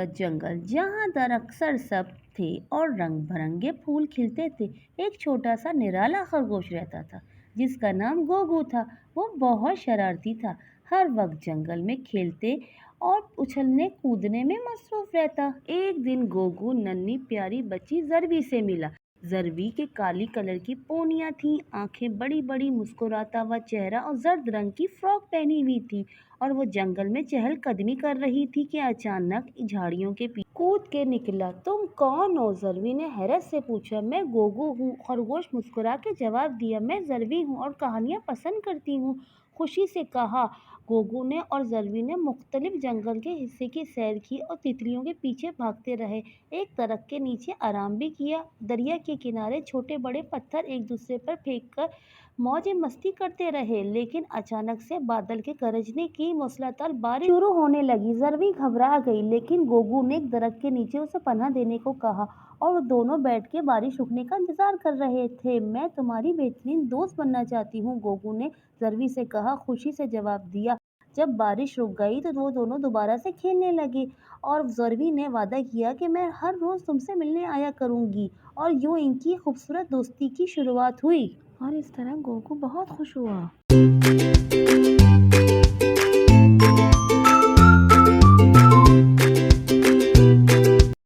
खूबसूरत जंगल जहाँ दरअसल सब थे और रंग बिरंगे फूल खिलते थे। एक छोटा सा निराला खरगोश रहता था जिसका नाम गोगू था। वो बहुत शरारती था, हर वक्त जंगल में खेलते और उछलने कूदने में मसरूफ रहता। एक दिन गोगू नन्ही प्यारी बच्ची जरवी से मिला। जरवी के काली कलर की पोनियां थी, आंखें बड़ी बड़ी, मुस्कुराता हुआ चेहरा और जर्द रंग की फ्रॉक पहनी हुई थी और वो जंगल में चहलकदमी कर रही थी कि अचानक झाड़ियों के पीछे कूद के निकला। तुम कौन हो? जरवी ने हैरत से पूछा। मैं गोगू हूँ, खरगोश मुस्कुरा के जवाब दिया। मैं जरवी हूँ और कहानियाँ पसंद करती हूँ, खुशी से कहा गोगू ने। और जरवी ने मुख्तलिफ जंगल के हिस्से की सैर की और तितलियों के पीछे भागते रहे। एक दरख्त के नीचे आराम भी किया। दरिया के किनारे छोटे बड़े पत्थर एक दूसरे पर फेंक कर मौज मस्ती करते रहे। लेकिन अचानक से बादल के गरजने की मूसलाधार बारिश शुरू होने लगी। जरवी घबरा गई, लेकिन गोगू ने एक दरख्त के नीचे उसे पनाह देने को कहा और वो दोनों बैठ के बारिश रुकने का इंतजार कर रहे थे। मैं तुम्हारी बेहतरीन दोस्त बनना चाहती हूँ, गोगू ने जरवी से कहा। खुशी से जवाब दिया। जब बारिश रुक गई तो वो दोनों दोबारा से खेलने लगे और जरवी ने वादा किया कि मैं हर रोज तुमसे मिलने आया करूंगी। और यूं इनकी खूबसूरत दोस्ती की शुरुआत हुई और इस तरह गोगू बहुत खुश हुआ।